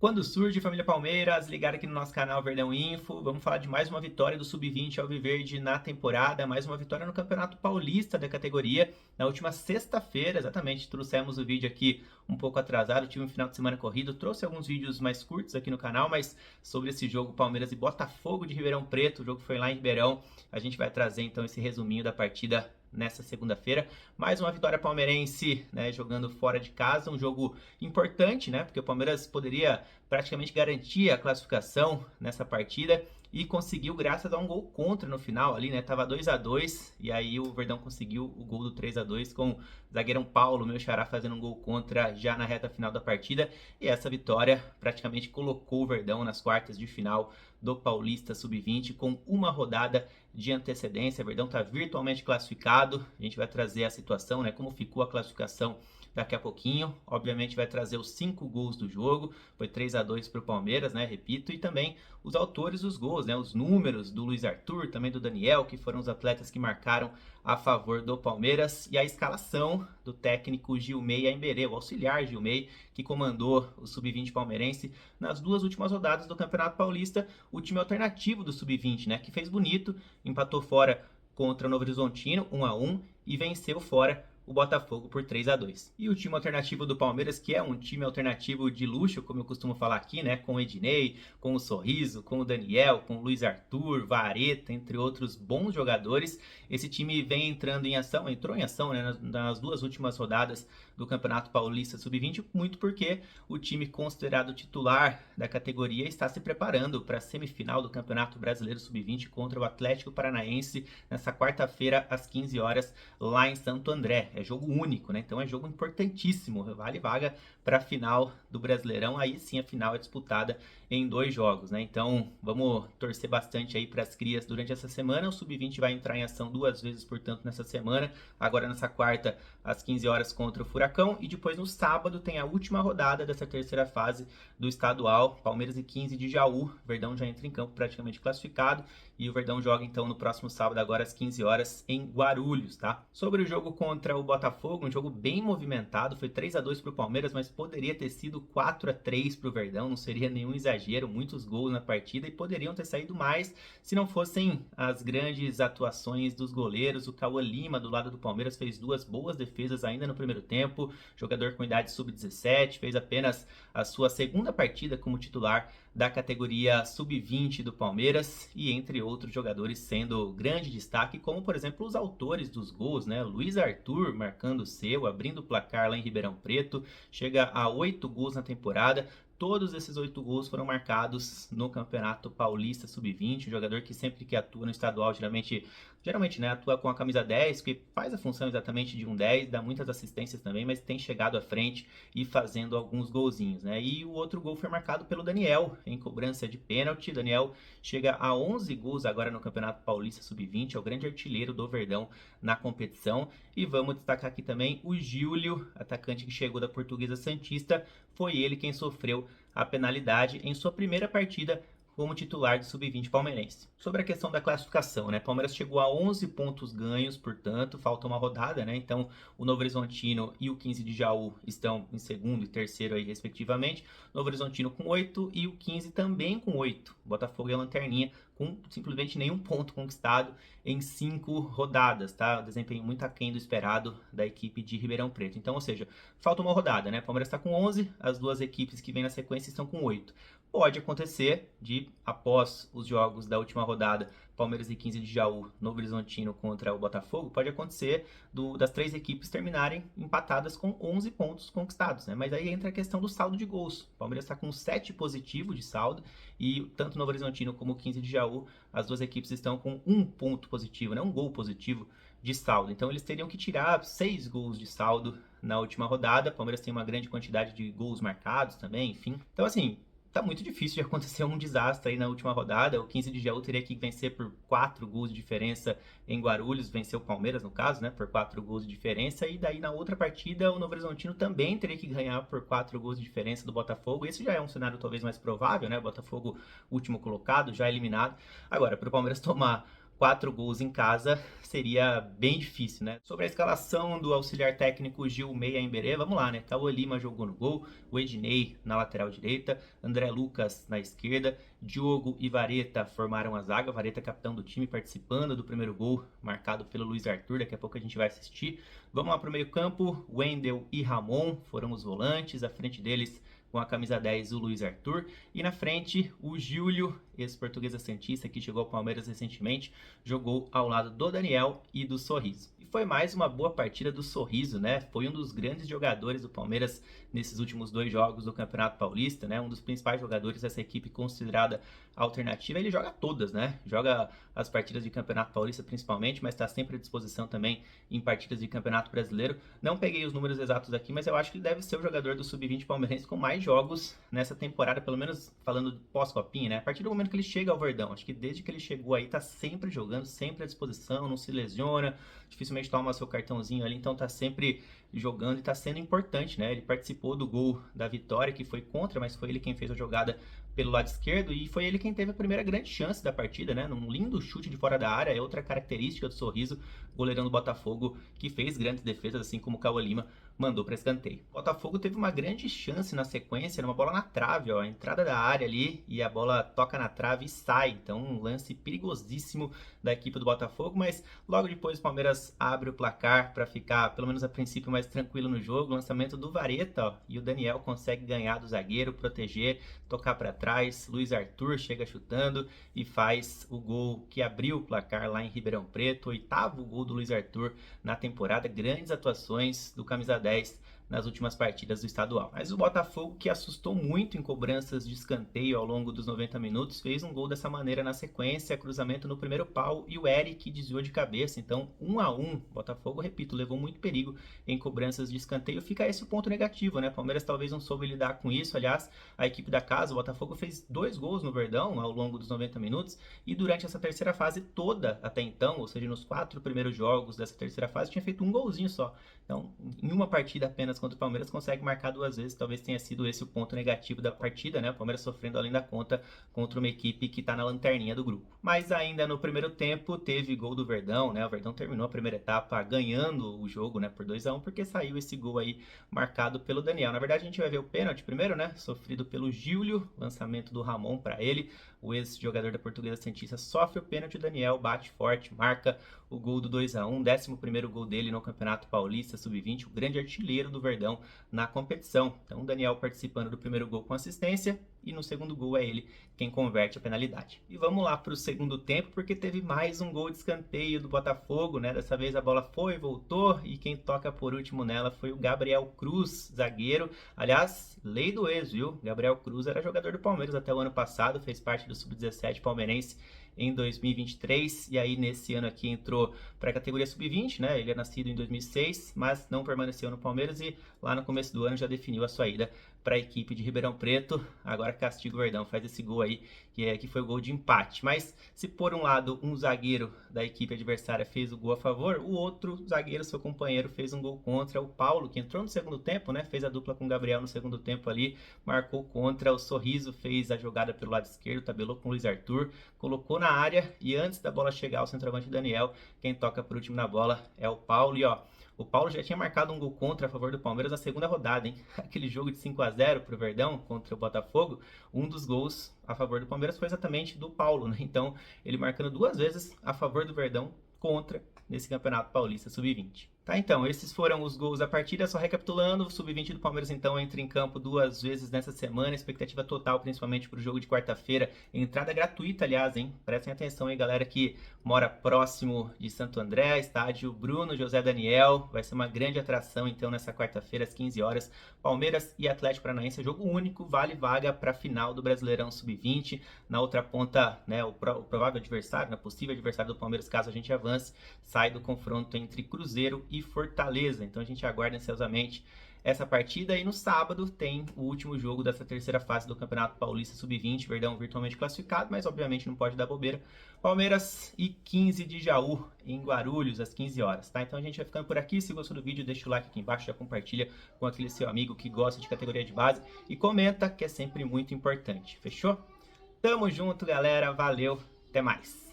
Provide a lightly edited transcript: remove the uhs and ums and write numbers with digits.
Quando surge, família Palmeiras, ligar aqui no nosso canal Verdão Info. Vamos falar de mais uma vitória do Sub-20 Alviverde na temporada, mais uma vitória no Campeonato Paulista da categoria. Na última sexta-feira, exatamente, trouxemos o vídeo aqui um pouco atrasado, tive um final de semana corrido, trouxe alguns vídeos mais curtos aqui no canal, mas sobre esse jogo Palmeiras e Botafogo de Ribeirão Preto, o jogo foi lá em Ribeirão, a gente vai trazer então esse resuminho da partida nessa segunda-feira. Mais uma vitória palmeirense, né, jogando fora de casa, um jogo importante, né, porque o Palmeiras poderia praticamente garantir a classificação nessa partida e conseguiu graças a um gol contra no final ali, né, tava 2-2 e aí o Verdão conseguiu o gol do 3-2 com o zagueirão Paulo, meu xará, fazendo um gol contra já na reta final da partida, e essa vitória praticamente colocou o Verdão nas quartas de final do Paulista Sub-20 com uma rodada de antecedência. O Verdão está virtualmente classificado. A gente vai trazer a situação, né, como ficou a classificação daqui a pouquinho. Obviamente vai trazer os 5 gols do jogo. Foi 3-2 para o Palmeiras, né, repito, e também os autores dos gols, né, os números do Luiz Arthur, também do Daniel, que foram os atletas que marcaram a favor do Palmeiras, e a escalação do técnico Gilmey Aimberê, o auxiliar Gilmey, que comandou o Sub-20 palmeirense nas duas últimas rodadas do Campeonato Paulista, o time alternativo do Sub-20, né, que fez bonito, empatou fora contra o Novo Horizontino, 1-1, e venceu fora o Botafogo por 3-2. E o time alternativo do Palmeiras, que é um time alternativo de luxo, como eu costumo falar aqui, né, com o Ednei, com o Sorriso, com o Daniel, com o Luiz Arthur, Vareta, entre outros bons jogadores. Esse time vem entrando em ação, entrou em ação, né, nas duas últimas rodadas do Campeonato Paulista Sub-20, muito porque o time considerado titular da categoria está se preparando para a semifinal do Campeonato Brasileiro Sub-20 contra o Atlético Paranaense nessa quarta-feira às 15 horas lá em Santo André. É jogo único, né? Então é jogo importantíssimo, vale vaga para a final do Brasileirão. Aí sim a final é disputada em 2 jogos, né? Então vamos torcer bastante aí para as crias durante essa semana. O Sub-20 vai entrar em ação 2 vezes, portanto, nessa semana. Agora nessa quarta às 15 horas contra o Furacão, e depois no sábado tem a última rodada dessa terceira fase do estadual, Palmeiras e 15 de Jaú. O Verdão já entra em campo praticamente classificado, e o Verdão joga então no próximo sábado agora às 15 horas em Guarulhos, tá? Sobre o jogo contra o Botafogo, um jogo bem movimentado, foi 3-2 para o Palmeiras, mas poderia ter sido 4-3 para o Verdão, não seria nenhum exagero, muitos gols na partida, e poderiam ter saído mais se não fossem as grandes atuações dos goleiros. O Cauã Lima, do lado do Palmeiras, fez 2 boas defesas ainda no primeiro tempo, jogador com idade sub-17, fez apenas a sua segunda partida como titular da categoria sub-20 do Palmeiras, e entre outros jogadores sendo grande destaque, como por exemplo os autores dos gols, né? Luiz Arthur marcando o seu, abrindo o placar lá em Ribeirão Preto, chega a 8 gols na temporada. Todos esses 8 gols foram marcados no Campeonato Paulista Sub-20, um jogador que sempre que atua no estadual, geralmente, né, atua com a camisa 10, que faz a função exatamente de um 10, dá muitas assistências também, mas tem chegado à frente e fazendo alguns golzinhos, né? E o outro gol foi marcado pelo Daniel, em cobrança de pênalti. Daniel chega a 11 gols agora no Campeonato Paulista Sub-20, é o grande artilheiro do Verdão na competição. E vamos destacar aqui também o Júlio, atacante que chegou da Portuguesa Santista, foi ele quem sofreu a penalidade em sua primeira partida como titular do Sub-20 palmeirense. Sobre a questão da classificação, né? Palmeiras chegou a 11 pontos ganhos, portanto, falta uma rodada, né? Então, o Novo Horizontino e o 15 de Jaú estão em segundo e terceiro aí, respectivamente. Novo Horizontino com 8 e o 15 também com 8. Botafogo e a Lanterninha com simplesmente nenhum ponto conquistado em 5 rodadas, tá? Desempenho muito aquém do esperado da equipe de Ribeirão Preto. Então, ou seja, falta uma rodada, né? Palmeiras está com 11, as duas equipes que vêm na sequência estão com 8. Pode acontecer de, após os jogos da última rodada, Palmeiras e 15 de Jaú, Novo Horizontino contra o Botafogo, pode acontecer das 3 equipes terminarem empatadas com 11 pontos conquistados, né? Mas aí entra a questão do saldo de gols. O Palmeiras está com 7 positivo de saldo, e tanto Novo Horizontino como 15 de Jaú, as duas equipes estão com 1 ponto positivo, né? Um gol positivo de saldo. Então eles teriam que tirar 6 gols de saldo na última rodada. O Palmeiras tem uma grande quantidade de gols marcados também, enfim. Então assim, tá muito difícil de acontecer um desastre aí na última rodada. O 15 de Jaú teria que vencer por 4 gols de diferença em Guarulhos, venceu o Palmeiras no caso, né, por 4 gols de diferença, e daí na outra partida o Novo Horizontino também teria que ganhar por 4 gols de diferença do Botafogo. Esse já é um cenário talvez mais provável, né, Botafogo último colocado, já eliminado. Agora, para o Palmeiras tomar 4 gols em casa seria bem difícil, né? Sobre a escalação do auxiliar técnico Gil Meia Emberê, vamos lá, né? Cauã Lima jogou no gol, o Ednei na lateral direita, André Lucas na esquerda, Diogo e Vareta formaram a zaga, Vareta capitão do time participando do primeiro gol, marcado pelo Luiz Arthur, daqui a pouco a gente vai assistir. Vamos lá para o meio campo, Wendel e Ramon foram os volantes, à frente deles com a camisa 10 o Luiz Arthur, e na frente o Júlio, ex-portuguesa santista que chegou ao Palmeiras recentemente, jogou ao lado do Daniel e do Sorriso. E foi mais uma boa partida do Sorriso, né? Foi um dos grandes jogadores do Palmeiras nesses últimos 2 jogos do Campeonato Paulista, né? Um dos principais jogadores dessa equipe considerada alternativa. Ele joga todas, né? Joga as partidas de Campeonato Paulista principalmente, mas está sempre à disposição também em partidas de Campeonato Brasileiro. Não peguei os números exatos aqui, mas eu acho que ele deve ser o jogador do Sub-20 palmeirense com mais jogos nessa temporada, pelo menos falando pós-copinha, né? A partir do momento que ele chega ao Verdão, acho que desde que ele chegou aí tá sempre jogando, sempre à disposição, não se lesiona, dificilmente toma seu cartãozinho ali, então tá sempre jogando e tá sendo importante, né? Ele participou do gol da vitória, que foi contra, mas foi ele quem fez a jogada pelo lado esquerdo e foi ele quem teve a primeira grande chance da partida, né? Num lindo chute de fora da área, é outra característica do Sorriso, goleirão do Botafogo, que fez grandes defesas, assim como o Cauã Lima mandou para escanteio. O Botafogo teve uma grande chance na sequência, uma bola na trave, ó, a entrada da área ali e a bola toca na trave e sai. Então, um lance perigosíssimo da equipe do Botafogo, mas logo depois o Palmeiras abre o placar para ficar, pelo menos a princípio, mais tranquilo no jogo. O lançamento do Vareta, ó, e o Daniel consegue ganhar do zagueiro, proteger, tocar para trás. Luiz Arthur chega chutando e faz o gol que abriu o placar lá em Ribeirão Preto, 8º gol do Luiz Arthur na temporada. Grandes atuações do camisa 10 nas últimas partidas do estadual. Mas o Botafogo, que assustou muito em cobranças de escanteio ao longo dos 90 minutos, fez um gol dessa maneira na sequência, cruzamento no primeiro pau e o Eric desviou de cabeça. Então, 1-1. Botafogo, repito, levou muito perigo em cobranças de escanteio. Fica esse o ponto negativo, né? Palmeiras talvez não soube lidar com isso. Aliás, a equipe da casa, o Botafogo, fez 2 gols no Verdão ao longo dos 90 minutos e durante essa terceira fase toda até então, ou seja, nos 4 primeiros jogos dessa terceira fase, tinha feito um golzinho só. Então, em uma partida apenas contra o Palmeiras, consegue marcar 2 vezes. Talvez tenha sido esse o ponto negativo da partida, né? O Palmeiras sofrendo além da conta contra uma equipe que está na lanterninha do grupo. Mas ainda no primeiro tempo teve gol do Verdão, né? O Verdão terminou a primeira etapa ganhando o jogo, né? Por 2-1, porque saiu esse gol aí marcado pelo Daniel. Na verdade, a gente vai ver o pênalti primeiro, né? Sofrido pelo Júlio, lançamento do Ramon para ele. O ex-jogador da Portuguesa Santista sofre o pênalti, o Daniel bate forte, marca o gol do 2-1, 11º gol dele no Campeonato Paulista Sub-20, o grande artilheiro do Verdão na competição. Então o Daniel participando do primeiro gol com assistência e no segundo gol é ele quem converte a penalidade. E vamos lá para o segundo tempo, porque teve mais um gol de escanteio do Botafogo, né? Dessa vez a bola foi, voltou e quem toca por último nela foi o Gabriel Cruz, zagueiro. Aliás, lei do ex, viu? Gabriel Cruz era jogador do Palmeiras até o ano passado, fez parte do Sub-17 palmeirense em 2023 e aí nesse ano aqui entrou para a categoria Sub-20, né? Ele é nascido em 2006, mas não permaneceu no Palmeiras e lá no começo do ano já definiu a sua ida para a equipe de Ribeirão Preto. Agora castiga o Verdão, faz esse gol aí que foi o gol de empate. Mas se por um lado um zagueiro da equipe adversária fez o gol a favor, o outro zagueiro, seu companheiro, fez um gol contra. O Paulo, que entrou no segundo tempo, né? Fez a dupla com o Gabriel no segundo tempo ali, marcou contra. O Sorriso fez a jogada pelo lado esquerdo, tabelou com o Luiz Arthur, colocou na área e antes da bola chegar ao centroavante Daniel, quem toca por último na bola é o Paulo. E ó, o Paulo já tinha marcado um gol contra a favor do Palmeiras na segunda rodada, hein? Aquele jogo de 5-0 pro Verdão contra o Botafogo, um dos gols a favor do Palmeiras foi exatamente do Paulo, né? Então, ele marcando 2 vezes a favor do Verdão contra nesse Campeonato Paulista Sub-20. Tá, então, esses foram os gols da partida. Só recapitulando, o Sub-20 do Palmeiras, então, entra em campo 2 vezes nessa semana. Expectativa total, principalmente para o jogo de quarta-feira. Entrada gratuita, aliás, hein? Prestem atenção aí, galera que mora próximo de Santo André, estádio Bruno José Daniel. Vai ser uma grande atração, então, nessa quarta-feira, às 15 horas. Palmeiras e Atlético Paranaense, jogo único, vale vaga para a final do Brasileirão Sub-20. Na outra ponta, né, o provável adversário, né, possível adversário do Palmeiras, caso a gente avance, sai do confronto entre Cruzeiro e Fortaleza. Então a gente aguarda ansiosamente essa partida e no sábado tem o último jogo dessa terceira fase do Campeonato Paulista Sub-20, Verdão virtualmente classificado, mas obviamente não pode dar bobeira. Palmeiras e 15 de Jaú em Guarulhos às 15 horas, tá? Então a gente vai ficando por aqui. Se gostou do vídeo, deixa o like aqui embaixo, já compartilha com aquele seu amigo que gosta de categoria de base e comenta, que é sempre muito importante. Fechou? Tamo junto, galera. Valeu. Até mais.